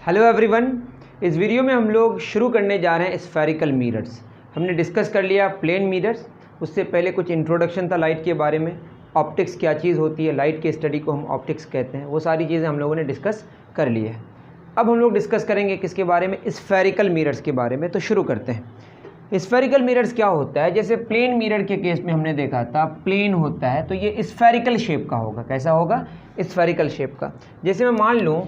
Hello everyone, इस video में हम लोग शुरू करने जा रहे हैं स्फेरिकल मिरर्स। हमने डिस्कस कर लिया प्लेन मिरर्स, उससे पहले कुछ इंट्रोडक्शन था लाइट के बारे में, ऑप्टिक्स क्या चीज़ होती है, लाइट के स्टडी को हम ऑप्टिक्स कहते हैं, वो सारी चीज़ें हम लोगों ने डिस्कस कर ली है। अब हम लोग डिस्कस करेंगे किसके बारे में, स्फेरिकल मिरर्स के बारे में। तो शुरू करते हैं। स्फेरिकल मिरर्स क्या होता है, जैसे प्लेन मिरर के केस में हमने देखा था प्लेन होता है तो ये स्फेरिकल शेप का होगा। कैसा होगा? स्फेरिकल शेप का। जैसे मैं मान लूँ,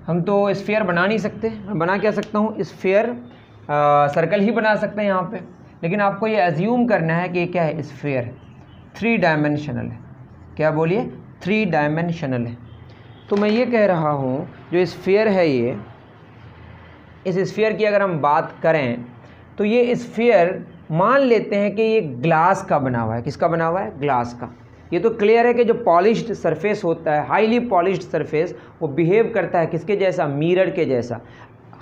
हम तो स्फीयर बना नहीं सकते, मैं बना क्या सकता हूँ, स्फीयर सर्कल ही बना सकते हैं यहाँ पे, लेकिन आपको ये एज्यूम करना है कि ये क्या है, स्फीयर 3 डायमेंशनल है। क्या बोलिए? 3 डायमेंशनल है। तो मैं ये कह रहा हूँ जो स्फीयर है ये, इस स्फीयर की अगर हम बात करें तो ये स्फीयर मान लेते हैं कि ये ग्लास का बना हुआ है। किसका बना हुआ है? ग्लास का। ये तो क्लियर है कि जो पॉलिश्ड सरफेस होता है, हाईली पॉलिश्ड सरफेस, वो बिहेव करता है किसके जैसा? मिरर के जैसा।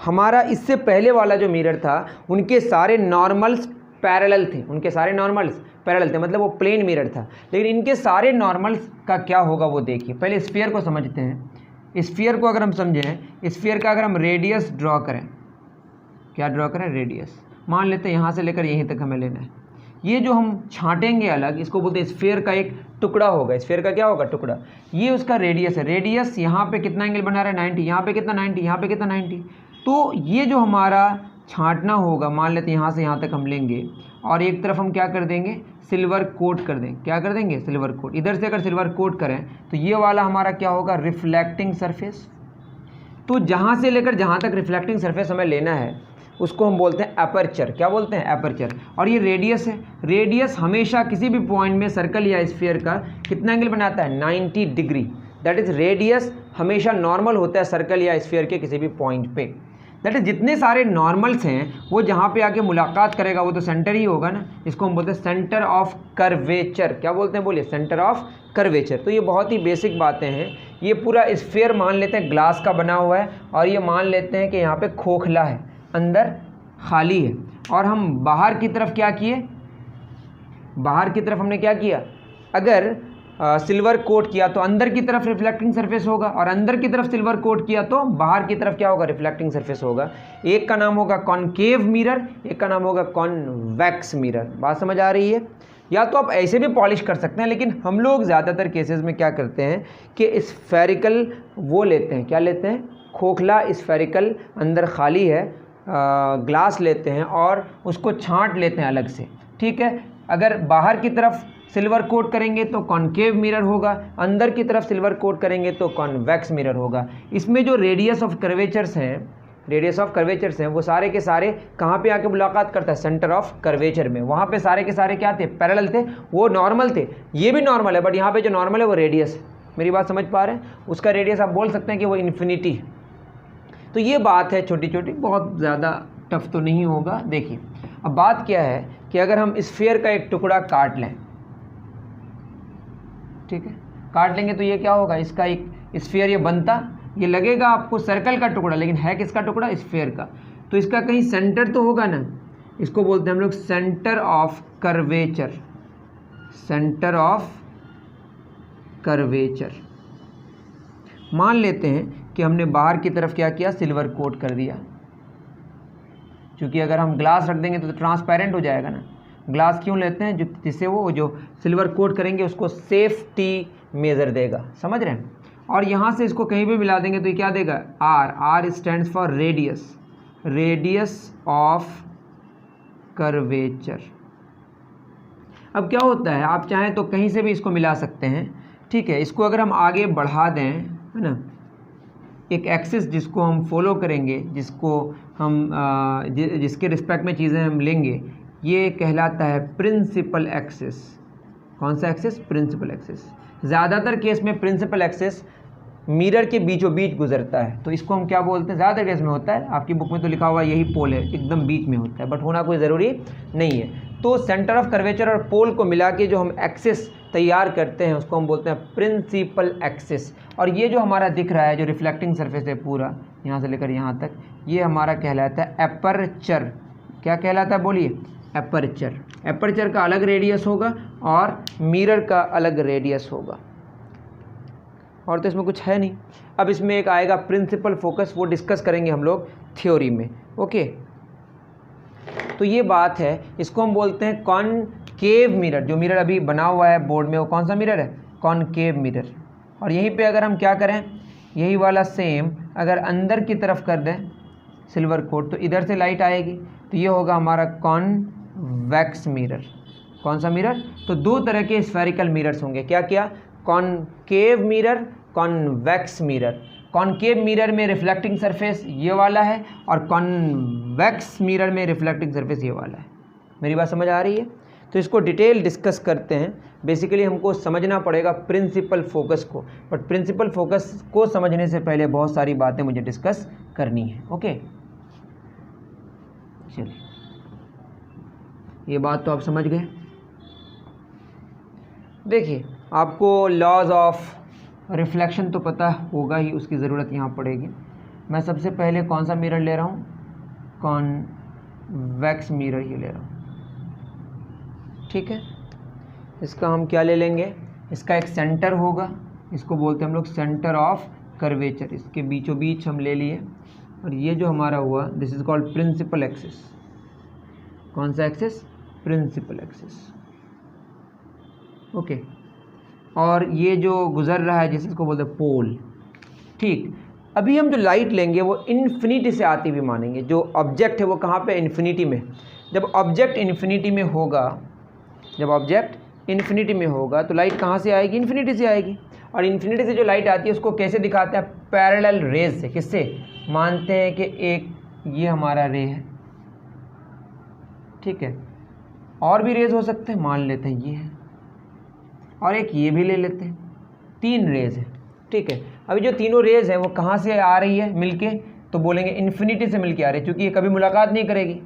हमारा इससे पहले वाला जो मिरर था उनके सारे नॉर्मल्स पैरेलल थे, उनके सारे नॉर्मल्स पैरेलल थे, मतलब वो प्लेन मिरर था। लेकिन इनके सारे नॉर्मल्स का क्या होगा वो देखिए। पहले स्फीयर को समझते हैं। स्फीयर को अगर हम समझें, स्फीयर का अगर हम रेडियस ड्रॉ करें, क्या ड्रॉ करें? रेडियस। मान लेते हैं यहाँ से लेकर यहीं तक हमें लेना है। ये जो हम छांटेंगे अलग, इसको बोलते हैं स्फीयर का एक टुकड़ा होगा। स्फीयर का क्या होगा? टुकड़ा। ये उसका रेडियस है। रेडियस यहाँ पे कितना एंगल बना रहा है? 90। यहाँ पे कितना? 90। यहाँ पे कितना? 90। तो ये जो हमारा छांटना होगा, मान लेते हैं यहाँ से यहाँ तक हम लेंगे और एक तरफ हम क्या कर देंगे? सिल्वर कोट कर देंगे। क्या कर देंगे? Silver coat. इधर से अगर सिल्वर कोट करें तो ये वाला हमारा क्या होगा? Reflecting surface. तो जहाँ से लेकर जहाँ तक रिफ्लेक्टिंग सरफेस हमें लेना है उसको हम बोलते हैं एपर्चर। क्या बोलते हैं? एपर्चर। और ये रेडियस है। रेडियस हमेशा किसी भी पॉइंट में सर्कल या स्फीयर का कितना एंगल बनाता है? 90 डिग्री। दैट इज रेडियस हमेशा नॉर्मल होता है सर्कल या स्फीयर के किसी भी पॉइंट पे। दैट इज जितने सारे नॉर्मल्स हैं वो जहाँ पे आके मुलाकात करेगा वो तो सेंटर ही होगा ना। इसको हम बोलते हैं सेंटर ऑफ कर्वेचर। क्या बोलते हैं? बोलिए। Centre of curvature. तो ये बहुत ही बेसिक बातें हैं। ये पूरा स्फीयर मान लेते हैं ग्लास का बना हुआ है और ये मान लेते हैं कि यहाँ पे खोखला है, अंदर खाली है। और हम बाहर की तरफ क्या किए? बाहर की तरफ हमने क्या किया? अगर सिल्वर कोट किया तो अंदर की तरफ रिफ्लेक्टिंग सरफेस होगा, और अंदर की तरफ सिल्वर कोट किया तो बाहर की तरफ क्या होगा? रिफ्लेक्टिंग सरफेस होगा। एक का नाम होगा कॉनकेव मिरर, एक का नाम होगा कॉन्वेक्स मिरर। बात समझ आ रही है? या तो आप ऐसे भी पॉलिश कर सकते हैं, लेकिन हम लोग ज़्यादातर केसेस में क्या करते हैं कि स्फेरिकल वो लेते हैं। क्या लेते हैं? खोखला स्फेरिकल, अंदर खाली है, ग्लास लेते हैं और उसको छांट लेते हैं अलग से। ठीक है। अगर बाहर की तरफ सिल्वर कोट करेंगे तो कॉनकेव मिरर होगा, अंदर की तरफ सिल्वर कोट करेंगे तो कॉन्वेक्स मिरर होगा। इसमें जो रेडियस ऑफ कर्वेचर्स हैं वो सारे के सारे कहाँ पे आके मुलाकात करता है? सेंटर ऑफ कर्वेचर में। वहाँ पे सारे के सारे क्या थे? पैरेलल थे, वो नॉर्मल थे। ये भी नॉर्मल है, बट यहाँ पे जो नॉर्मल है वो रेडियस है। मेरी बात समझ पा रहे हैं? उसका रेडियस आप बोल सकते हैं कि वो इन्फिनिटी है। तो ये बात है छोटी छोटी, बहुत ज़्यादा टफ तो नहीं होगा। देखिए अब बात क्या है कि अगर हम स्फीयर का एक टुकड़ा काट लें, ठीक है, काट लेंगे तो ये क्या होगा? इसका एक स्फीयर ये बनता, ये लगेगा आपको सर्कल का टुकड़ा, लेकिन है किसका टुकड़ा? स्फीयर का। तो इसका कहीं सेंटर तो होगा ना। इसको बोलते हैं हम लोग centre of curvature. Centre of curvature. मान लेते हैं कि हमने बाहर की तरफ क्या किया? सिल्वर कोट कर दिया। क्योंकि अगर हम ग्लास रख देंगे तो ट्रांसपेरेंट हो जाएगा ना। ग्लास क्यों लेते हैं? जिससे वो जो सिल्वर कोट करेंगे उसको सेफ्टी मेज़र देगा। समझ रहे हैं? और यहाँ से इसको कहीं भी मिला देंगे तो ये क्या देगा? R. R stands for radius. Radius of curvature. अब क्या होता है, आप चाहें तो कहीं से भी इसको मिला सकते हैं। ठीक है। इसको अगर हम आगे बढ़ा दें, है ना, एक एक्सिस जिसको हम फॉलो करेंगे, जिसको हम जिसके रिस्पेक्ट में चीज़ें हम लेंगे, ये कहलाता है प्रिंसिपल एक्सिस। कौन सा एक्सिस? Principal axis. ज़्यादातर केस में प्रिंसिपल एक्सिस मिरर के बीचों बीच गुजरता है, तो इसको हम क्या बोलते हैं? ज़्यादातर केस में होता है, आपकी बुक में तो लिखा हुआ यही पोल है, एकदम बीच में होता है, बट होना कोई ज़रूरी नहीं है। तो सेंटर ऑफ कर्वेचर और पोल को मिला के जो हम एक्सिस तैयार करते हैं उसको हम बोलते हैं प्रिंसिपल एक्सिस। और ये जो हमारा दिख रहा है, जो रिफ्लेक्टिंग सरफेस है पूरा यहाँ से लेकर यहाँ तक, ये हमारा कहलाता है एपर्चर। क्या कहलाता है? बोलिए। एपर्चर। एपर्चर का अलग रेडियस होगा और मिरर का अलग रेडियस होगा। और तो इसमें कुछ है नहीं। अब इसमें एक आएगा प्रिंसिपल फोकस, वो डिस्कस करेंगे हम लोग थ्योरी में। ओके, तो ये बात है, इसको हम बोलते हैं कॉनकेव मिरर। जो मिरर अभी बना हुआ है बोर्ड में वो कौन सा मिरर है? Concave mirror. और यहीं पे अगर हम क्या करें, यही वाला सेम अगर अंदर की तरफ कर दें सिल्वर कोट, तो इधर से लाइट आएगी, तो ये होगा हमारा कॉन्वेक्स मिरर। कौन सा मिरर? तो दो तरह के स्फेरिकल मिरर्स होंगे। क्या क्या? Concave mirror, convex mirror. Concave mirror में रिफ्लेक्टिंग सरफेस ये वाला है और कॉन्वेक्स मिरर में रिफ्लेक्टिंग सरफेस ये वाला है। मेरी बात समझ आ रही है? तो इसको डिटेल डिस्कस करते हैं। बेसिकली हमको समझना पड़ेगा प्रिंसिपल फोकस को, बट प्रिंसिपल फोकस को समझने से पहले बहुत सारी बातें मुझे डिस्कस करनी है। ओके, चलिए, ये बात तो आप समझ गए। देखिए, आपको लॉज ऑफ रिफ्लेक्शन तो पता होगा ही, उसकी ज़रूरत यहाँ पड़ेगी। मैं सबसे पहले कौन सा मिरर ले रहा हूँ? कॉन्वेक्स मिरर ही ले रहा हूँ। ठीक है, इसका हम क्या ले लेंगे? इसका एक सेंटर होगा, इसको बोलते हैं हम लोग सेंटर ऑफ कर्वेचर। इसके बीचों बीच हम ले लिए, और ये जो हमारा हुआ this is called principal axis. कौन सा एक्सिस? Principal axis. ओके, और ये जो गुजर रहा है जिस इसको बोलते हैं पोल। ठीक, अभी हम जो लाइट लेंगे वो इन्फिनिटी से आती हुई मानेंगे। जो ऑब्जेक्ट है वो कहाँ पे? इन्फिनिटी में। जब ऑब्जेक्ट इन्फिनिटी में होगा, जब ऑब्जेक्ट इन्फिनिटी में होगा तो लाइट कहाँ से आएगी? इन्फिनिटी से आएगी। और इन्फिनिटी से जो लाइट आती है उसको कैसे दिखाते हैं? पैरेलल रेज से। किससे? मानते हैं कि एक ये हमारा रे है, ठीक है, और भी रेज हो सकते हैं, मान लेते हैं ये है, और एक ये भी ले लेते हैं, 3 रेज है। ठीक है, अभी जो तीनों रेज हैं वो कहाँ से आ रही है मिलके? तो बोलेंगे इन्फिनिटी से मिलके आ रही है, क्योंकि ये कभी मुलाकात नहीं करेगी।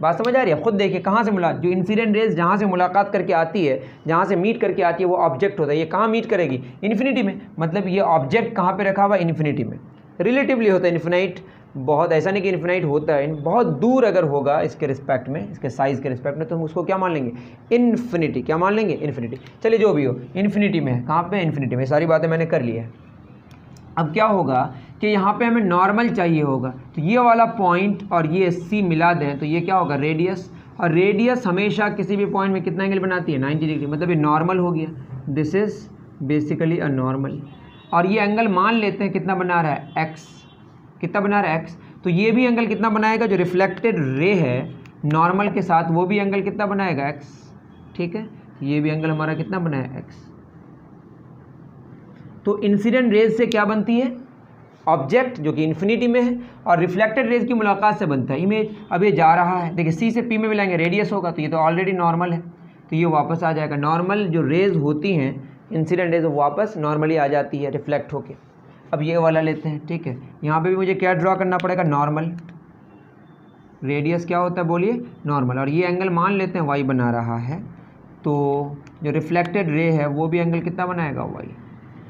बात समझ आ रही है? खुद देखिए कहाँ से जो इंसिडेंट रेज जहाँ से मुलाकात करके आती है, जहाँ से मीट करके आती है वो ऑब्जेक्ट होता है। ये कहाँ मीट करेगी? इन्फिनिटी में। मतलब ये ऑब्जेक्ट कहाँ पे रखा हुआ? इन्फिनिटी में। रिलेटिवली होता है इन्फिनाइट, बहुत ऐसा नहीं कि इन्फिनाइट होता है, बहुत दूर अगर होगा इसके रिस्पेक्ट में, इसके साइज़ के रिस्पेक्ट में, तो हम उसको क्या मान लेंगे? इन्फिनिटी। क्या मान लेंगे? इन्फिनिटी। चलिए जो भी हो, इन्फिनिटी में है। कहाँ पे? इन्फिनिटी में। सारी बातें मैंने कर ली है। अब क्या होगा कि यहाँ पे हमें नॉर्मल चाहिए होगा, तो ये वाला पॉइंट और ये सी मिला दें तो ये क्या होगा? रेडियस। और रेडियस हमेशा किसी भी पॉइंट में कितना एंगल बनाती है? 90 डिग्री। मतलब ये नॉर्मल हो गया, this is basically a normal. और ये एंगल मान लेते हैं कितना बना रहा है? एक्स। कितना बना रहा है? एक्स। तो ये भी एंगल कितना बनाएगा? जो रिफ्लेक्टेड रे है नॉर्मल के साथ, वो भी एंगल कितना बनाएगा? एक्स। ठीक है, ये भी एंगल हमारा कितना बना है? एक्स। तो इंसिडेंट रेज से क्या बनती है? ऑब्जेक्ट जो कि इन्फिनिटी में है, और रिफ्लेक्टेड रेज की मुलाकात से बनता है इमेज। अब ये जा रहा है, देखिए सी से पी में मिलाएंगे, रेडियस होगा, तो ये तो ऑलरेडी नॉर्मल है, तो ये वापस आ जाएगा। नॉर्मल जो रेज होती हैं इंसिडेंट रेज, वो वापस नॉर्मली आ जाती है रिफ्लेक्ट होके। अब ये वाला लेते हैं, ठीक है, यहाँ पे भी मुझे क्या ड्रॉ करना पड़ेगा? नॉर्मल। रेडियस क्या होता है बोलिए? नॉर्मल। और ये एंगल मान लेते हैं वाई बना रहा है, तो जो रिफ्लेक्टेड रे है वो भी एंगल कितना बनाएगा? वाई।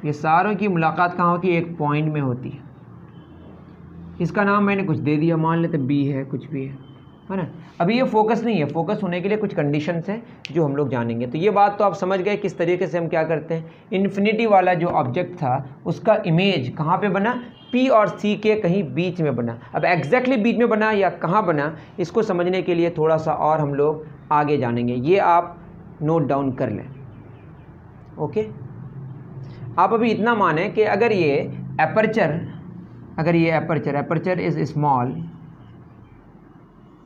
ये सारों की मुलाकात कहाँ होती है? एक पॉइंट में होती है। इसका नाम मैंने कुछ दे दिया, मान लेते बी है, कुछ भी है ना। अभी ये फोकस नहीं है, फोकस होने के लिए कुछ कंडीशंस हैं जो हम लोग जानेंगे। तो ये बात तो आप समझ गए किस तरीके से हम क्या करते हैं। इन्फिनिटी वाला जो ऑब्जेक्ट था उसका इमेज कहाँ पे बना? पी और सी के कहीं बीच में बना। अब एग्जैक्टली बीच में बना या कहाँ बना, इसको समझने के लिए थोड़ा सा और हम लोग आगे जानेंगे। ये आप नोट डाउन कर लें। ओके, आप अभी इतना माने कि अगर ये aperture is small,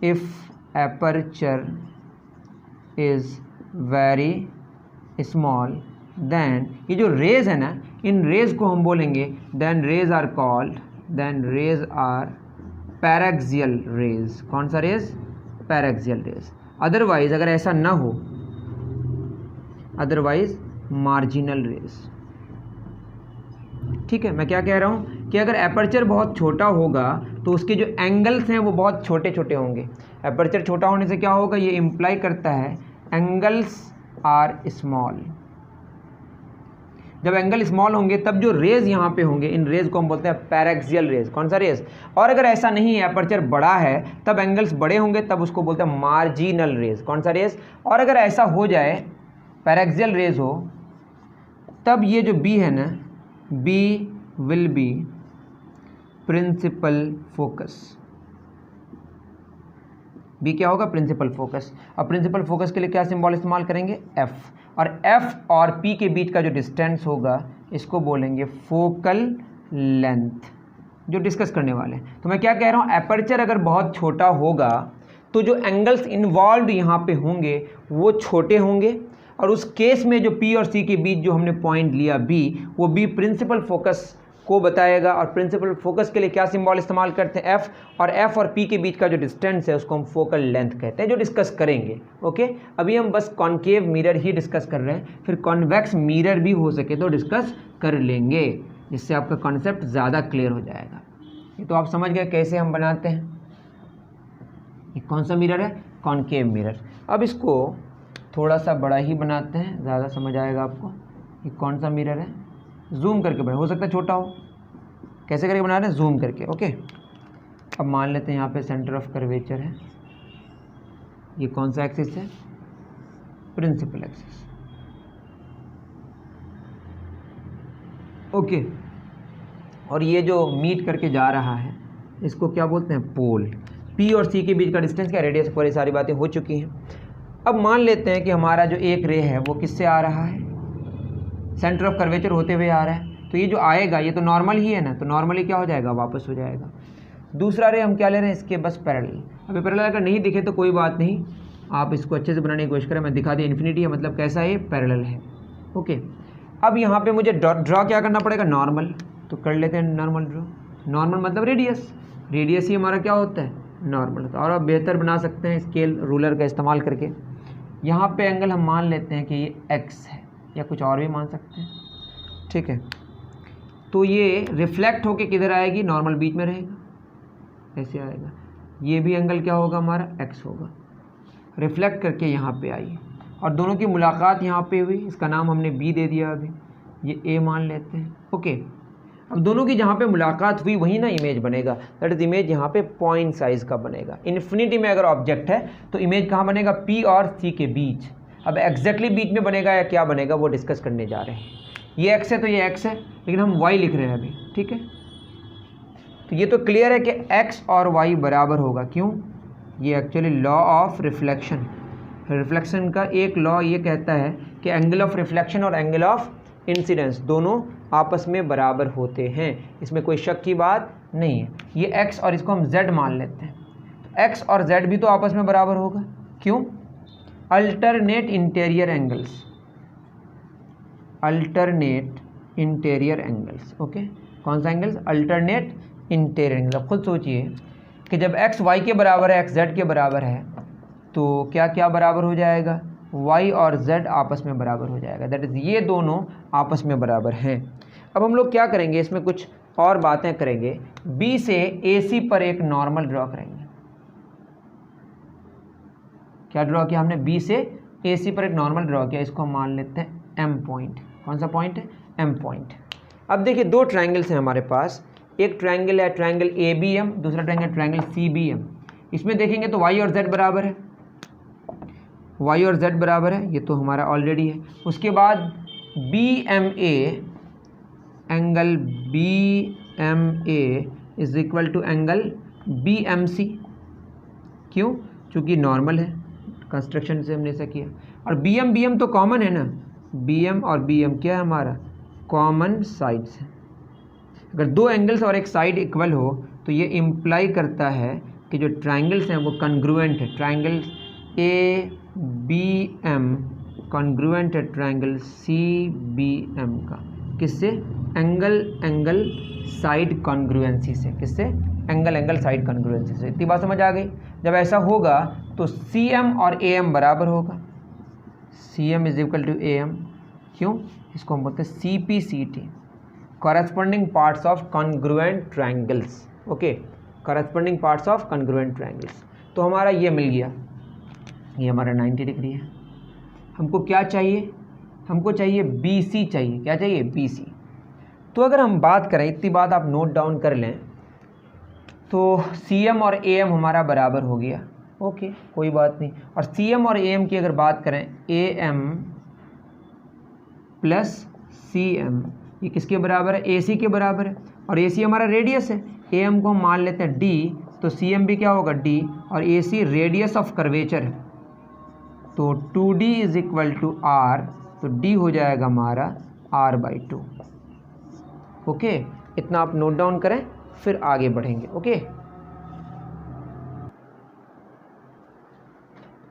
if aperture is very small, then ये जो रेज है ना, इन रेज को हम बोलेंगे then raise are paraxial raise. कौन सा रेज? Paraxial raise. अदरवाइज अगर ऐसा ना हो, अदरवाइज मार्जिनल रेज। ठीक है, मैं क्या कह रहा हूँ कि अगर एपर्चर बहुत छोटा होगा तो उसके जो एंगल्स हैं वो बहुत छोटे छोटे होंगे। एपर्चर छोटा होने से क्या होगा? ये इम्प्लाई करता है एंगल्स आर स्मॉल। जब एंगल स्मॉल होंगे तब जो रेज यहाँ पे होंगे, इन रेज को हम बोलते हैं पैराक्सियल रेज। कौन सा रेज? और अगर ऐसा नहीं है, एपर्चर बड़ा है, तब एंगल्स बड़े होंगे, तब उसको बोलते हैं मार्जिनल रेज। कौन सा रेज? और अगर ऐसा हो जाए पैराक्सियल रेज हो, तब ये जो बी है ना, B will be principal focus. B क्या होगा? Principal focus. अब प्रिंसिपल फोकस के लिए क्या सिंबल इस्तेमाल करेंगे? F। और F और P के बीच का जो डिस्टेंस होगा इसको बोलेंगे फोकल लेंथ, जो डिस्कस करने वाले हैं। तो मैं क्या कह रहा हूँ, एपर्चर अगर बहुत छोटा होगा तो जो एंगल्स इन्वॉल्व यहाँ पे होंगे वो छोटे होंगे, और उस केस में जो P और C के बीच जो हमने पॉइंट लिया B, वो B प्रिंसिपल फोकस को बताएगा। और प्रिंसिपल फोकस के लिए क्या सिंबल इस्तेमाल करते हैं? F। और F और P के बीच का जो डिस्टेंस है उसको हम फोकल लेंथ कहते हैं, जो डिस्कस करेंगे। ओके, अभी हम बस कॉन्केव मिरर ही डिस्कस कर रहे हैं, फिर कॉन्वेक्स मिरर भी हो सके तो डिस्कस कर लेंगे, जिससे आपका कॉन्सेप्ट ज़्यादा क्लियर हो जाएगा। ये तो आप समझ गए कैसे हम बनाते हैं। ये कौन सा मिरर है? Concave mirror. अब इसको थोड़ा सा बड़ा ही बनाते हैं, ज़्यादा समझ आएगा आपको। ये कौन सा मिरर है? जूम करके बना, हो सकता है छोटा हो। कैसे करके बना रहे हैं? जूम करके। ओके, अब मान लेते हैं यहाँ पे सेंटर ऑफ कर्वेचर है। ये कौन सा एक्सिस है? Principal axis. ओके, और ये जो मीट करके जा रहा है इसको क्या बोलते हैं? पोल। P और C के बीच का डिस्टेंस क्या? रेडियस। पर ये सारी बातें हो चुकी हैं। अब मान लेते हैं कि हमारा जो एक रे है वो किससे आ रहा है? सेंटर ऑफ कर्वेचर होते हुए आ रहा है। तो ये जो आएगा ये तो नॉर्मल ही है ना, तो नॉर्मली क्या हो जाएगा? वापस हो जाएगा। दूसरा रे हम क्या ले रहे हैं? इसके बस पैरेलल। अभी पैरेलल अगर नहीं दिखे तो कोई बात नहीं, आप इसको अच्छे से बनाने की कोशिश करें। मैं दिखा दिया इन्फिनिटी है, मतलब कैसा है? पैरेलल है। ओके, अब यहाँ पे मुझे ड्रॉ क्या करना पड़ेगा? नॉर्मल। तो कर लेते हैं नॉर्मल ड्रॉ। नॉर्मल मतलब रेडियस, रेडियस ही हमारा क्या होता है? नॉर्मल। और आप बेहतर बना सकते हैं स्केल रूलर का इस्तेमाल करके। यहाँ पे एंगल हम मान लेते हैं कि ये x है, या कुछ और भी मान सकते हैं, ठीक है। तो ये रिफ्लेक्ट होके किधर आएगी? नॉर्मल बीच में रहेगा, ऐसे आएगा। ये भी एंगल क्या होगा? हमारा x होगा। रिफ्लेक्ट करके यहाँ पे आई और दोनों की मुलाकात यहाँ पे हुई, इसका नाम हमने B दे दिया। अभी ये A मान लेते हैं। ओके, अब दोनों की जहाँ पे मुलाकात हुई वही ना इमेज बनेगा। दैट इज इमेज यहाँ पे पॉइंट साइज का बनेगा। इन्फिनिटी में अगर ऑब्जेक्ट है तो इमेज कहाँ बनेगा? P और C के बीच। अब एग्जैक्टली बीच में बनेगा या क्या बनेगा वो डिस्कस करने जा रहे हैं। ये x है तो ये x है, लेकिन हम y लिख रहे हैं अभी, ठीक है। तो ये तो क्लियर है कि x और y बराबर होगा। क्यों? ये actually law of reflection, reflection का एक लॉ ये कहता है कि एंगल ऑफ रिफ्लेक्शन और एंगल ऑफ इंसिडेंस दोनों आपस में बराबर होते हैं। इसमें कोई शक की बात नहीं है। ये x और इसको हम z मान लेते हैं, तो x और z भी तो आपस में बराबर होगा। क्यों? Alternate interior angles, alternate interior angles. Okay, कौन सा एंगल्स? Alternate interior angle. अब खुद सोचिए कि जब x y के बराबर है, x z के बराबर है, तो क्या क्या बराबर हो जाएगा? y और z आपस में बराबर हो जाएगा। दैट इज़ ये दोनों आपस में बराबर हैं। अब हम लोग क्या करेंगे, इसमें कुछ और बातें करेंगे। B से AC पर एक नॉर्मल ड्रॉ करेंगे। क्या ड्रॉ किया हमने? B से AC पर एक नॉर्मल ड्रॉ किया। इसको हम मान लेते हैं M पॉइंट। कौन सा पॉइंट है? M point. अब देखिए दो ट्रायंगल्स हैं हमारे पास। एक ट्रायंगल है ट्रायंगल ABM, दूसरा ट्रायंगल CBM। इसमें देखेंगे तो y और z बराबर है, y और z बराबर है, ये तो हमारा ऑलरेडी है। उसके बाद BMA, angle BMA is equal to angle BMC। क्यों? चूँकि नॉर्मल है, कंस्ट्रक्शन से हमने ऐसा किया। और BM तो कॉमन है ना, BM और BM क्या है हमारा? कॉमन साइड्स है। अगर दो एंगल्स और एक साइड इक्वल हो तो ये इम्प्लाई करता है कि जो ट्रायंगल्स हैं वो कॉन्ग्रुएंट है। ट्रायंगल ABM कॉन्ग्रुएंट है ट्रायंगल CBM का। किससे? एंगल साइड कॉन्ग्रुएंसी से। किससे? एंगल साइड कॉन्ग्रुएंसी से। इतनी बात समझ आ गई? जब ऐसा होगा तो CM और AM बराबर होगा। CM is equal to AM। क्यों? इसको हम बोलते हैं CPCT, corresponding parts of congruent triangles. Okay, corresponding parts of congruent triangles. तो हमारा ये मिल गया, ये हमारा 90 डिग्री है। हमको क्या चाहिए? हमको चाहिए BC चाहिए। क्या चाहिए? BC। तो अगर हम बात करें, इतनी बात आप नोट डाउन कर लें, तो CM और AM हमारा बराबर हो गया। ओके, कोई बात नहीं। और CM और AM की अगर बात करें, AM प्लस CM ये किसके बराबर है, AC के बराबर है, और AC हमारा रेडियस है, AM को हम मान लेते हैं D, तो CM भी क्या होगा D, और AC रेडियस ऑफ कर्वेचर है, तो 2D is equal to R, तो D हो जाएगा हमारा R/2। ओके, इतना आप नोट डाउन करें, फिर आगे बढ़ेंगे। ओके,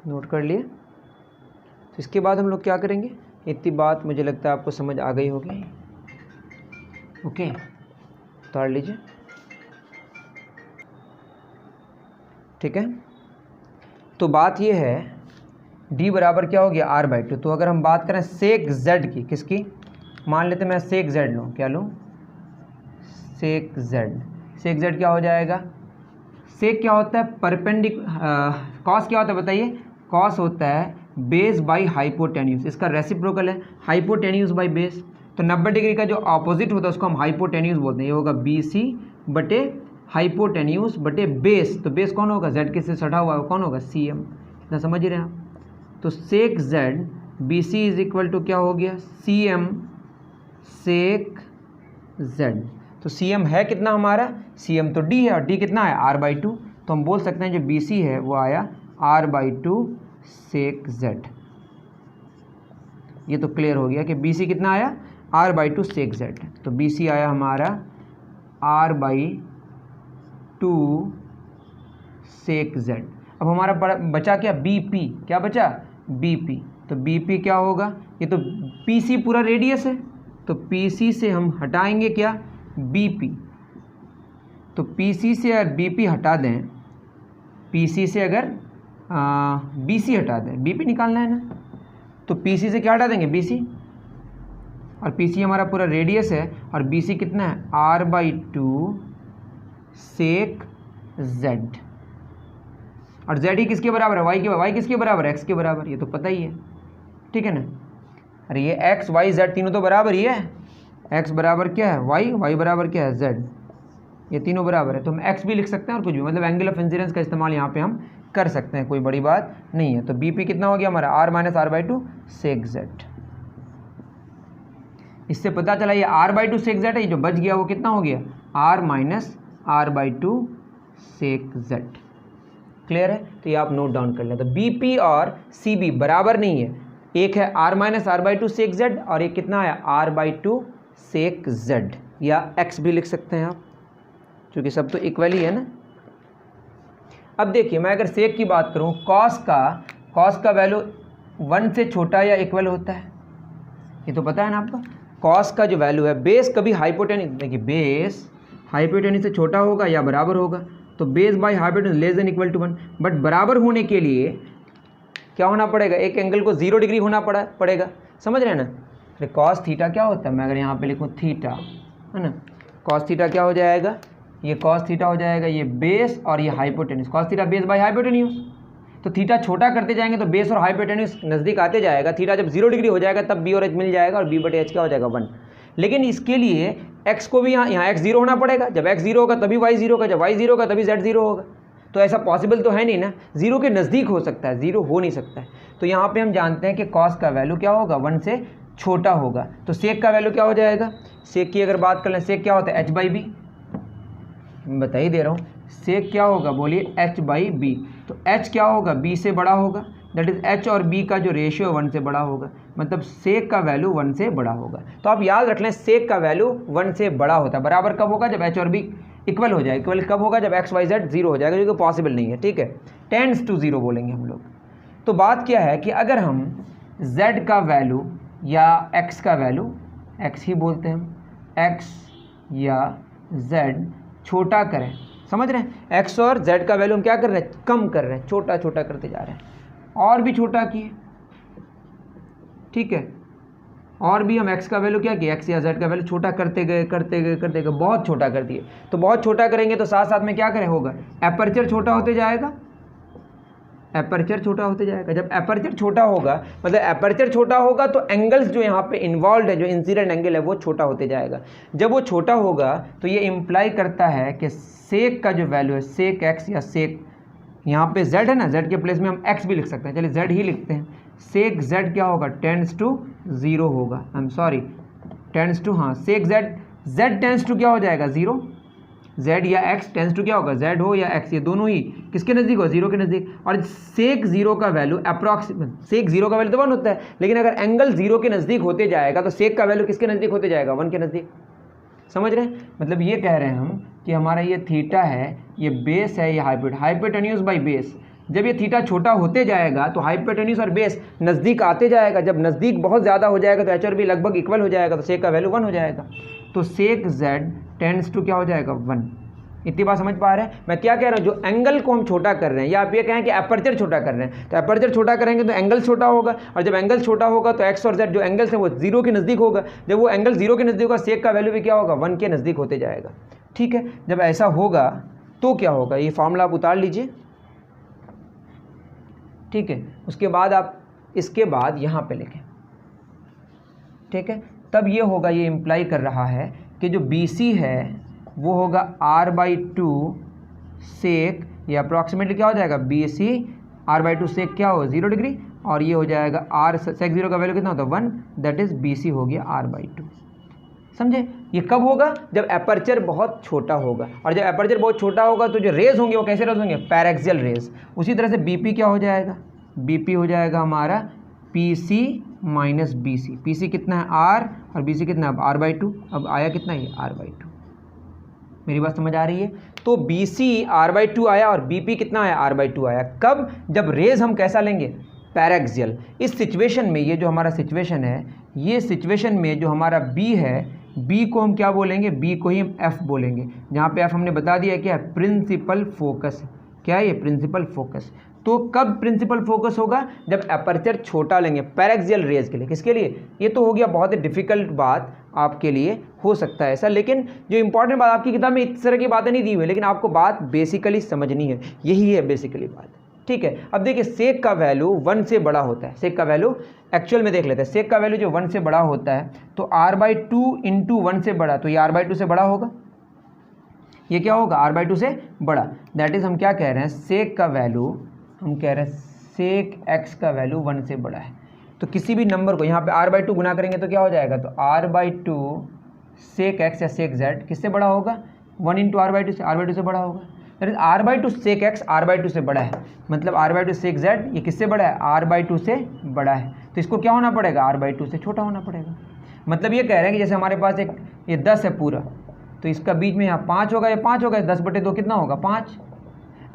नोट कर लिए। तो इसके बाद हम लोग क्या करेंगे, इतनी बात मुझे लगता है आपको समझ आ गई होगी। ओके, उतार लीजिए। ठीक है, तो बात ये है D बराबर क्या हो गया, R/2। तो अगर हम बात करें सेक Z की, किसकी, मान लेते मैं सेक Z लूँ, क्या लूँ, सेक Z क्या हो जाएगा, सेक क्या होता है, कॉस क्या होता है बताइए, कॉस होता है बेस बाई हाइपोटेन्यूज, इसका रेसिप्रोकल है हाइपोटेन्यूज बाई बेस। तो 90 डिग्री का जो ऑपोजिट होता है उसको हम हाइपोटेन्यूज बोलते हैं, ये होगा BC बटे हाइपोटेन्यूज बटे बेस। तो बेस कौन होगा, Z के से सटा हुआ कौन होगा, CM। इतना समझ रहे हैं आप। तो sec Z BC is equal to क्या हो गया, CM सेक Z। तो CM है कितना हमारा, CM तो D है, और D कितना है, R/2। तो हम बोल सकते हैं जो BC है वो आया R/2 सेक Z। ये तो क्लियर हो गया कि BC कितना आया, R/2 सेक Z। तो BC आया हमारा R/2 सेक Z। अब हमारा बचा क्या, BP, क्या बचा, BP। तो BP क्या होगा, ये तो PC पूरा रेडियस है, तो PC से हम हटाएंगे क्या, BP। तो PC से अगर BP हटा दें, PC से अगर BC हटा दें, BP निकालना है ना, तो PC से क्या हटा देंगे, BC, और PC हमारा पूरा रेडियस है, और BC कितना है, R/2 सेक Z। और Z ही किसके बराबर है, Y किसके बराबर है, X के बराबर, ये तो पता ही है। ठीक है ना, अरे ये X Y Z तीनों तो बराबर ही है, X बराबर क्या है Y बराबर क्या है Z, ये तीनों बराबर है। तो हम X भी लिख सकते हैं और कुछ भी, मतलब एंगल ऑफ इंसिडेंस का इस्तेमाल यहाँ पे हम कर सकते हैं, कोई बड़ी बात नहीं है। तो BP कितना हो गया हमारा, R-R/2 सेक Z। इससे पता चला ये R/2 सेक Z है, ये जो बच गया वो कितना हो गया, R-R/2 सेक Z। क्लियर है, तो ये आप नोट डाउन कर लें। तो BP और CB बराबर नहीं है, एक है R-R/2 सेक Z, और एक कितना है, R/2 सेक Z, या X भी लिख सकते हैं आप, क्योंकि सब तो इक्वल ही है ना। अब देखिए, मैं अगर सेक की बात करूं, कॉस का वैल्यू 1 से छोटा या इक्वल होता है, ये तो पता है ना आपको। कॉस का जो वैल्यू है, बेस कभी हाइपोटेन्यूज, देखिए बेस हाइपोटेन्यूज से छोटा होगा या बराबर होगा, तो base by hypotenuse less than equal to 1। But बराबर होने के लिए क्या होना पड़ेगा, एक एंगल को 0 डिग्री होना पड़ेगा, समझ रहे हैं ना। अरे कॉस थीटा क्या होता है, मैं अगर यहाँ पे लिखूँ थीटा, है ना, कॉस थीटा क्या हो जाएगा, ये कॉस थीटा हो जाएगा, ये बेस और ये hypotenuse, cos theta base by hypotenuse. तो थीटा छोटा करते जाएंगे तो बेस और हाइपोटेन्यूज नज़दीक आते जाएगा, थीटा जब 0 डिग्री हो जाएगा तब B और H मिल जाएगा, और B/H क्या हो जाएगा 1। लेकिन इसके लिए x को भी यहाँ x 0 होना पड़ेगा, जब x 0 होगा तभी y 0 होगा, जब y 0 होगा तभी z 0 होगा। तो ऐसा पॉसिबल तो है नहीं ना, 0 के नज़दीक हो सकता है, 0 हो नहीं सकता है। तो यहाँ पर हम जानते हैं कि कॉस का वैल्यू क्या होगा, 1 से छोटा होगा। तो सेक का वैल्यू क्या हो जाएगा, सेक की अगर बात कर लें, सेक क्या होता है, H/B, बता ही दे रहा हूँ। सेक क्या होगा बोलिए, H/B। तो H क्या होगा, B से बड़ा होगा, दैट इज H और B का जो रेशियो 1 से बड़ा होगा, मतलब सेक का वैल्यू 1 से बड़ा होगा। तो आप याद रख लें, सेक का वैल्यू 1 से बड़ा होता है। बराबर कब होगा, जब H और B इक्वल हो जाए। इक्वल कब होगा, जब X Y Z 0 हो जाएगा, जो कि पॉसिबल नहीं है। ठीक है, टेंड्स टू 0 बोलेंगे हम लोग। तो बात क्या है कि अगर हम Z का वैल्यू या X का वैल्यू, X ही बोलते हैं हम, X या Z छोटा करें, समझ रहे हैं, X और Z का वैल्यू हम क्या कर रहे हैं, कम कर रहे हैं, छोटा छोटा करते जा रहे हैं, और भी छोटा किए। ठीक है, और भी हम X का वैल्यू क्या किया, X या Z का वैल्यू छोटा करते गए, बहुत छोटा कर दिए। तो बहुत छोटा करेंगे तो साथ साथ में क्या करें होगा, एपर्चर छोटा होते जाएगा, एपर्चर छोटा होते जाएगा। जब एपर्चर छोटा होगा, मतलब एपर्चर छोटा होगा तो एंगल्स जो यहाँ पे इन्वॉल्व है, जो इंसिडेंट एंगल है, वो छोटा होते जाएगा। जब वो छोटा होगा तो ये इम्प्लाई करता है कि सेक का जो वैल्यू है, सेक X या सेक, यहाँ पे Z है ना, Z के प्लेस में हम X भी लिख सकते हैं, चलिए Z ही लिखते हैं। सेक Z क्या होगा, टेंड्स टू 0 होगा, I am sorry, tends to, हाँ sec Z, Z tends to क्या हो जाएगा 0, जेड या एक्स टेंस टू क्या होगा, जेड हो या एक्स, ये दोनों ही किसके नज़दीक हो, 0 के नज़दीक। और सेक 0 का वैल्यू अप्रॉक्सीमेट, सेक 0 का वैल्यू तो 1 होता है, लेकिन अगर एंगल 0 के नज़दीक होते जाएगा तो सेक का वैल्यू किसके नज़दीक होते जाएगा, 1 के नज़दीक। समझ रहे हैं, मतलब ये कह रहे हैं हम कि हमारा ये थीटा है, ये बेस है, ये हाइपोटेन्यूज बाई बेस। जब ये थीटा छोटा होते जाएगा तो हाइपोटेन्यूज और बेस नज़दीक आते जाएगा, जब नज़दीक बहुत ज़्यादा हो जाएगा तो एच और बी लगभग इक्वल हो जाएगा, तो सेक का वैल्यू 1 हो जाएगा। तो सेक जेड टेंड्स टू क्या हो जाएगा 1। इतनी बात समझ पा रहे हैं। मैं क्या कह रहा हूँ, जो एंगल को हम छोटा कर रहे हैं, या आप ये कहें कि अपर्चर छोटा कर रहे हैं, तो अपर्चर छोटा करेंगे तो एंगल छोटा होगा, और जब एंगल छोटा होगा तो एक्स और जेड जो एंगल्स हैं वो 0 के नज़दीक होगा। जब वो एंगल 0 के नज़दीक होगा, सेक का वैल्यू भी क्या होगा, 1 के नज़दीक होते जाएगा। ठीक है, जब ऐसा होगा तो क्या होगा, ये फॉर्मूला आप उतार लीजिए। ठीक है, उसके बाद आप इसके बाद यहाँ पे लिखें। ठीक है, तब ये होगा, ये इम्प्लाई कर रहा है कि जो BC है वो होगा r/2 सेक, ये अप्रॉक्सीमेटली क्या हो जाएगा, BC r/2 सेक क्या हो 0 डिग्री, और ये हो जाएगा r सेक 0 का वैल्यू कितना होता है 1, दैट इज़ BC हो गया r/2। समझे, ये कब होगा, जब एपर्चर बहुत छोटा होगा, और जब एपर्चर बहुत छोटा होगा तो जो रेज होंगे वो कैसे रेज होंगे, पैरेक्सियल रेज। उसी तरह से BP क्या हो जाएगा, BP हो जाएगा हमारा PC माइनस BC। PC कितना है R और BC कितना है r/2, अब आया कितना है r/2। मेरी बात समझ आ रही है। तो BC r/2 आया और BP कितना आया, r/2 आया। कब, जब रेज हम कैसा लेंगे, पैरेक्सियल। इस सिचुएशन में, ये जो हमारा सिचुएशन है, ये सिचुएशन में जो हमारा B है, B को हम क्या बोलेंगे, B को ही हम F बोलेंगे, जहाँ पे F हमने बता दिया क्या है, प्रिंसिपल फोकस। क्या है ये, प्रिंसिपल फोकस। तो कब प्रिंसिपल फोकस होगा, जब अपर्चर छोटा लेंगे पैरेक्सियल रेज के लिए। किसके लिए, ये तो हो गया बहुत ही डिफिकल्ट बात आपके लिए, हो सकता है ऐसा, लेकिन जो इंपॉर्टेंट बात आपकी किताब में इस तरह की बातें नहीं दी हुई, लेकिन आपको बात बेसिकली समझनी है, यही है बेसिकली बात। ठीक है, अब देखिए सेक का वैल्यू 1 से बड़ा होता है, सेक का वैल्यू एक्चुअल में देख लेते हैं, सेक का वैल्यू जो 1 से बड़ा होता है तो r/2 इंटू 1 से बड़ा, तो ये r/2 से बड़ा होगा, ये क्या होगा r/2 से बड़ा। दैट इज़ हम क्या कह रहे हैं, सेक का वैल्यू, हम कह रहे हैं सेक x का वैल्यू 1 से बड़ा है। तो किसी भी नंबर को यहाँ पे r/2 गुना करेंगे तो क्या हो जाएगा, तो r/2 सेक x या सेक z किससे बड़ा होगा, 1 इंटू r/2 से, r/2 से बड़ा होगा। That is r/2 sec x r/2 से बड़ा है, मतलब r/2 सेक z ये किससे बड़ा है, r/2 से बड़ा है। तो इसको क्या होना पड़ेगा, r/2 से छोटा होना पड़ेगा। मतलब ये कह रहे हैं कि जैसे हमारे पास एक ये 10 है पूरा, तो इसका बीच में यहाँ 5 होगा, ये 5 होगा, 10/2 कितना होगा 5।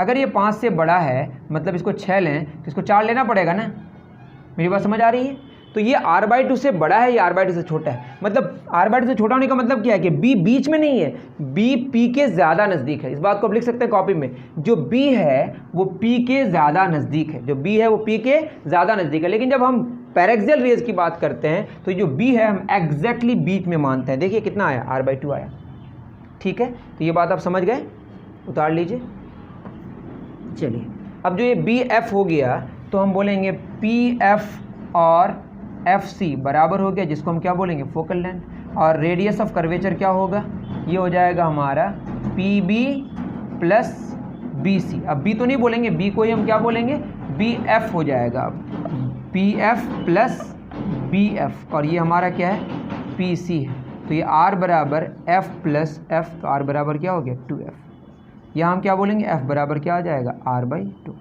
अगर ये 5 से बड़ा है, मतलब इसको 6 लें तो इसको 4 लेना पड़ेगा ना। मेरी बात समझ आ रही है। तो ये r/2 से बड़ा है, ये r/2 से छोटा है। मतलब r/2 से छोटा होने का मतलब क्या है कि b बीच में नहीं है, b p के ज़्यादा नज़दीक है। इस बात को आप लिख सकते हैं कॉपी में, जो b है वो p के ज़्यादा नज़दीक है, जो b है वो p के ज़्यादा नज़दीक है। लेकिन जब हम पैरेक्सियल रेज की बात करते हैं तो जो b है हम एग्जैक्टली बीच में मानते हैं। देखिए कितना आया, r/2 आया। ठीक है, तो ये बात आप समझ गए, उतार लीजिए। चलिए, अब जो ये BF हो गया तो हम बोलेंगे PF और FC बराबर हो गया, जिसको हम क्या बोलेंगे, फोकल लेंथ। और रेडियस ऑफ कर्वेचर क्या होगा, ये हो जाएगा हमारा PB प्लस BC। अब B तो नहीं बोलेंगे, B को ही हम क्या बोलेंगे, BF हो जाएगा। अब PF प्लस BF, और ये हमारा क्या है, PC है। तो ये R बराबर F प्लस F, तो R बराबर क्या हो गया 2F। यहाँ हम क्या बोलेंगे, F बराबर क्या आ जाएगा, r/2।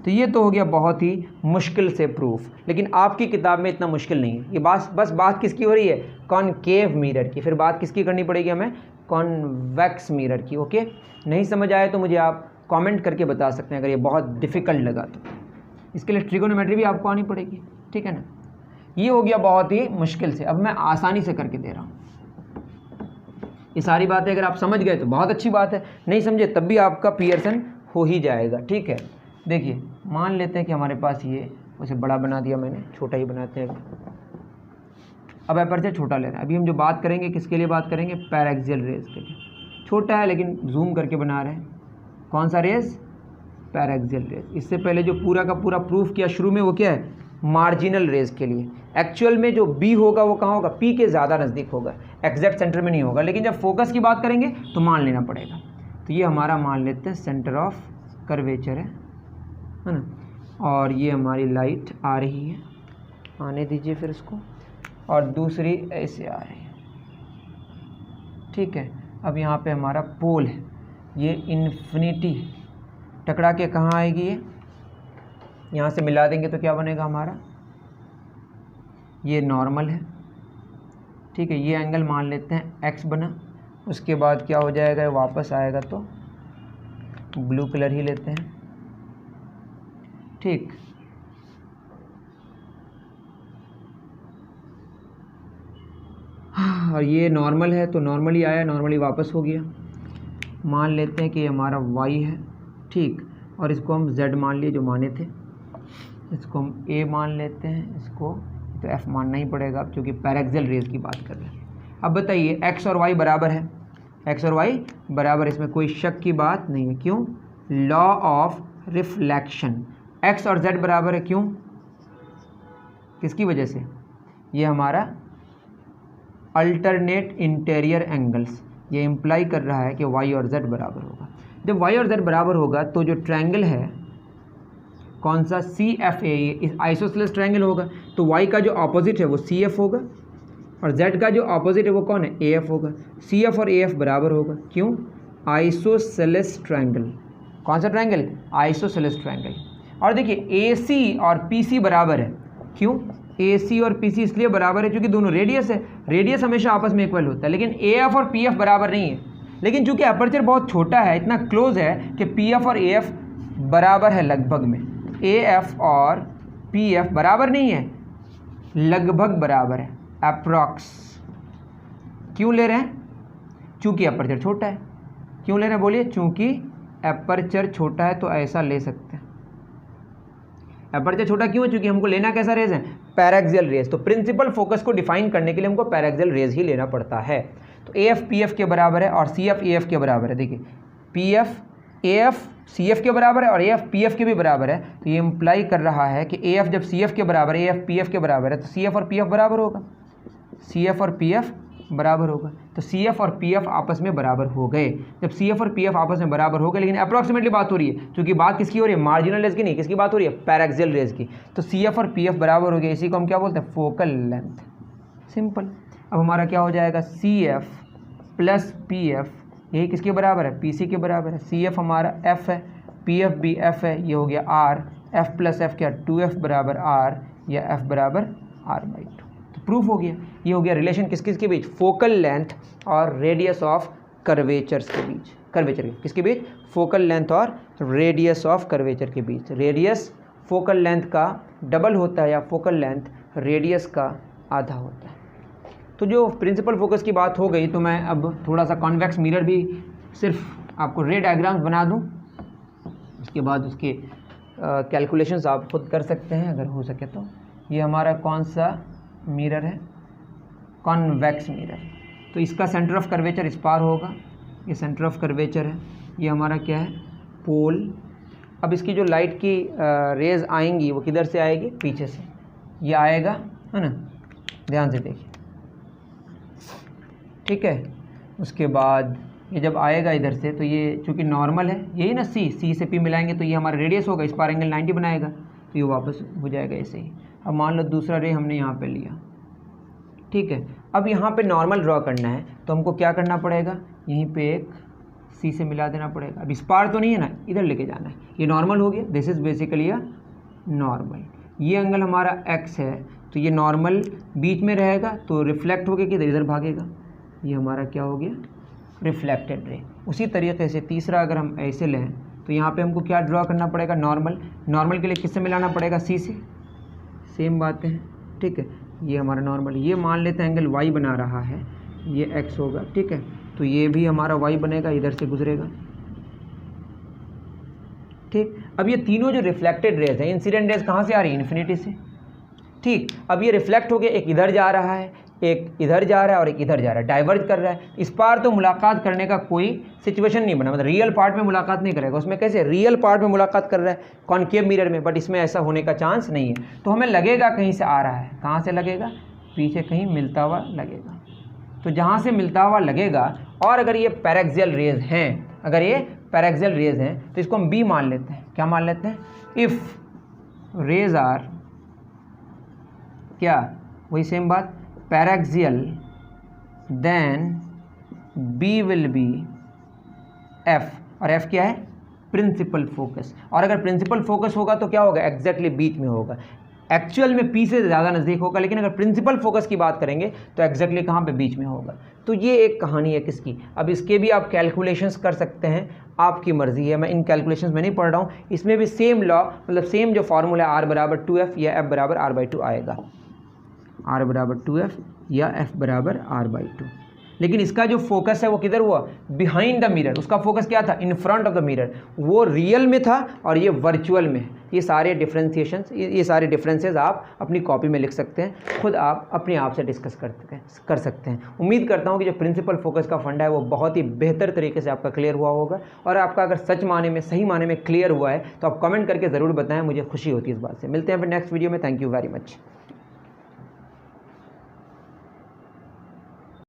तो ये तो हो गया बहुत ही मुश्किल से प्रूफ, लेकिन आपकी किताब में इतना मुश्किल नहीं है। ये बस बात किसकी हो रही है, कॉनकेव मिरर की। फिर बात किसकी करनी पड़ेगी हमें, कॉन्वेक्स मिरर की। ओके, नहीं समझ आए तो मुझे आप कमेंट करके बता सकते हैं अगर ये बहुत डिफ़िकल्ट लगा तो। इसके लिए ट्रिगोनोमेट्री भी आपको आनी पड़ेगी, ठीक है ना। ये हो गया बहुत ही मुश्किल से, अब मैं आसानी से करके दे रहा हूँ। ये सारी बातें अगर आप समझ गए तो बहुत अच्छी बात है, नहीं समझे तब भी आपका पियर्सन हो ही जाएगा। ठीक है, देखिए मान लेते हैं कि हमारे पास ये, उसे बड़ा बना दिया मैंने, छोटा ही बनाते हैं। अब एपर्चर छोटा ले रहे हैं। अभी हम जो बात करेंगे किसके लिए बात करेंगे, पैरेक्सियल रेज के लिए। छोटा है लेकिन जूम करके बना रहे हैं। कौन सा रेज, पैरेक्सियल रेज। इससे पहले जो पूरा का पूरा प्रूफ किया शुरू में, वो क्या है, मार्जिनल रेज के लिए। एक्चुअल में जो B होगा वो कहाँ होगा, P के ज़्यादा नज़दीक होगा, एग्जैक्ट सेंटर में नहीं होगा। लेकिन जब फोकस की बात करेंगे तो मान लेना पड़ेगा। तो ये हमारा मान लेते हैं सेंटर ऑफ कर्वेचर है ना, और ये हमारी लाइट आ रही है, आने दीजिए फिर इसको, और दूसरी ऐसे आ रही है। ठीक है। अब यहाँ पे हमारा पोल है, ये इन्फिनिटी टकरा के कहाँ आएगी, ये यहाँ से मिला देंगे तो क्या बनेगा हमारा, ये नॉर्मल है, ठीक है। ये एंगल मान लेते हैं x बना, उसके बाद क्या हो जाएगा, वापस आएगा तो ब्लू कलर ही लेते हैं, ठीक। और ये नॉर्मल है तो नॉर्मली आया, नॉर्मली वापस हो गया। मान लेते हैं कि हमारा y है, ठीक। और इसको हम z मान लिए जो माने थे, इसको हम a मान लेते हैं, इसको तो f मानना ही पड़ेगा अब, क्योंकि पैरेक्सियल रेज की बात कर रहे हैं। अब बताइए x और y बराबर है, x और y बराबर, इसमें कोई शक की बात नहीं है। क्यों? Law of reflection. x और z बराबर है, क्यों? किसकी वजह से? ये हमारा अल्टरनेट इंटीरियर एंगल्स, ये इम्प्लाई कर रहा है कि y और z बराबर होगा। जब y और z बराबर होगा तो जो ट्रायंगल है कौन सा, CFA, इस आइसोसेलेस ट्रायंगल होगा, तो y का जो ऑपोजिट है वो CF होगा और z का जो ऑपोजिट है वो कौन है, AF होगा। CF और AF बराबर होगा, क्यों? Isosceles triangle. कौन सा ट्रायंगल? Isosceles triangle. और देखिए AC और PC बराबर है, क्यों? AC और PC इसलिए बराबर है क्योंकि दोनों रेडियस है, रेडियस हमेशा आपस में इक्वल होता है। लेकिन AF और PF बराबर नहीं है, लेकिन चूंकि अपर्चर बहुत छोटा है, इतना क्लोज है कि PF और AF बराबर है लगभग में, AF और PF बराबर नहीं है, लगभग बराबर है, अप्रॉक्स। क्यों ले रहे हैं? चूंकि अपर्चर छोटा है। क्यों ले रहे हैं बोलिए? चूंकि अपर्चर छोटा है तो ऐसा ले सकते हैं। अपर्चर छोटा क्यों है? क्योंकि हमको लेना कैसा रेज है, पैरेक्सियल रेज। तो प्रिंसिपल फोकस को डिफाइन करने के लिए हमको पैरेक्सियल रेज ही लेना पड़ता है। तो AF PF के बराबर है और CF AF के बराबर है। देखिए PF AF CF के बराबर है और AF PF के भी बराबर है, तो ये इम्प्लाई कर रहा है कि AF जब CF के बराबर है, AF PF के बराबर है, तो CF और PF बराबर होगा, CF और PF बराबर होगा। तो CF और PF आपस में बराबर हो गए। जब CF और PF आपस में बराबर हो गए, लेकिन अप्रॉक्सीमेटली बात हो रही है, क्योंकि बात किसकी हो रही है, मार्जिनल रेज की नहीं, किसकी बात हो रही है, पैरेक्सियल रेज की। तो CF और PF बराबर हो गए, इसी को हम क्या बोलते हैं, फोकल लेंथ। सिंपल। अब हमारा क्या हो जाएगा, CF प्लस PF, यही किसके बराबर है, PC के बराबर है। CF हमारा F है, PF भी F है, ये हो गया R, F प्लस F क्या, 2F बराबर R, या F बराबर R/2। तो प्रूफ हो गया। ये हो गया रिलेशन किस किस के बीच, फोकल लेंथ और रेडियस ऑफ कर्वेचर्स के बीच। कर्वेचर किसके बीच, फोकल लेंथ और रेडियस ऑफ कर्वेचर के बीच। रेडियस फोकल लेंथ का डबल होता है या फोकल लेंथ रेडियस का आधा होता है। तो जो प्रिंसिपल फोकस की बात हो गई, तो मैं अब थोड़ा सा कॉन्वेक्स मिरर भी सिर्फ आपको रे डायग्राम्स बना दूं, उसके बाद उसके कैलकुलेशंस आप खुद कर सकते हैं अगर हो सके तो। ये हमारा कौन सा मिरर है, कॉन्वेक्स मिरर। तो इसका सेंटर ऑफ कर्वेचर इस पार होगा, ये सेंटर ऑफ कर्वेचर है। ये हमारा क्या है, पोल। अब इसकी जो लाइट की रेज आएंगी वो किधर से आएगी, पीछे से। ये आएगा, है ना, ध्यान से देखिए, ठीक है। उसके बाद ये जब आएगा इधर से, तो ये चूँकि नॉर्मल है, यही ना C से P मिलाएंगे तो ये हमारा रेडियस होगा, इस पार एंगल 90 बनाएगा, तो ये वापस हो जाएगा ऐसे ही। अब मान लो दूसरा रे हमने यहाँ पे लिया, ठीक है। अब यहाँ पे नॉर्मल ड्रॉ करना है तो हमको क्या करना पड़ेगा, यहीं पे एक C से मिला देना पड़ेगा। अब इस पार तो नहीं है ना, इधर लेके जाना है। ये नॉर्मल हो गया, this is basically a normal. ये एंगल हमारा X है, तो ये नॉर्मल बीच में रहेगा तो रिफ्लेक्ट होकर किधर, इधर भागेगा। ये हमारा क्या हो गया, रिफ्लेक्टेड रे। उसी तरीके से तीसरा अगर हम ऐसे लें तो यहाँ पे हमको क्या ड्रॉ करना पड़ेगा, नॉर्मल। नॉर्मल के लिए किससे मिलाना पड़ेगा, C से। सेम बातें हैं, ठीक है। ये हमारा नॉर्मल, ये मान लेते हैं एंगल Y बना रहा है, ये X होगा, ठीक है। तो ये भी हमारा Y बनेगा, इधर से गुजरेगा, ठीक। अब ये तीनों जो रिफ्लेक्टेड रेज हैं, इंसिडेंट रेज कहाँ से आ रही है, इन्फिनिटी से, ठीक। अब ये रिफ्लेक्ट हो गया, एक इधर जा रहा है, एक इधर जा रहा है और एक इधर जा रहा है, डाइवर्ज कर रहा है। इस पार तो मुलाकात करने का कोई सिचुएशन नहीं बना, मतलब रियल पार्ट में मुलाकात नहीं करेगा। उसमें कैसे, रियल पार्ट में मुलाकात कर रहा है कॉनकेव मिरर में, बट इसमें ऐसा होने का चांस नहीं है। तो हमें लगेगा कहीं से आ रहा है, कहाँ से लगेगा, पीछे कहीं मिलता हुआ लगेगा। तो जहाँ से मिलता हुआ लगेगा, और अगर ये पैरेक्सियल रेज हैं, अगर ये पैरेक्सियल रेज हैं तो इसको हम B मान लेते हैं। क्या मान लेते हैं, इफ़ रेज आर क्या, वही सेम बात, paraxial then B will be F, और एफ क्या है, प्रिंसिपल फोकस। और अगर प्रिंसिपल फोकस होगा तो क्या होगा, एग्जैक्टली बीच में होगा, एक्चुअल में पी से ज़्यादा नज़दीक होगा, लेकिन अगर प्रिंसिपल फोकस की बात करेंगे तो एग्जैक्टली कहाँ पे, बीच में होगा। तो ये एक कहानी है किसकी। अब इसके भी आप कैलकुलेशंस कर सकते हैं, आपकी मर्ज़ी है, मैं इन कैलकुलेशंस में नहीं पढ़ रहा हूँ। इसमें भी सेम लॉ, मतलब सेम जो फार्मूला है, आर बराबर 2f या एफ बराबर r/2 आएगा, आर बराबर 2f या एफ बराबर r/2। लेकिन इसका जो फोकस है वो किधर हुआ, बिहाइंड द मिरर। उसका फोकस क्या था, in front of the mirror. वो रियल में था और ये वर्चुअल में। ये सारे डिफरेंशिएशंस, ये सारे डिफरेंसेस आप अपनी कॉपी में लिख सकते हैं, खुद आप अपने आप से डिस्कस कर सकते हैं। उम्मीद करता हूँ कि जो प्रिंसिपल फोकस का फंडा है वो बहुत ही बेहतर तरीके से आपका क्लियर हुआ होगा, और आपका अगर सच माने में, सही माने में क्लियर हुआ है तो आप कमेंट करके ज़रूर बताएं, मुझे खुशी होती है इस बात से। मिलते हैं फिर नेक्स्ट वीडियो में। Thank you very much.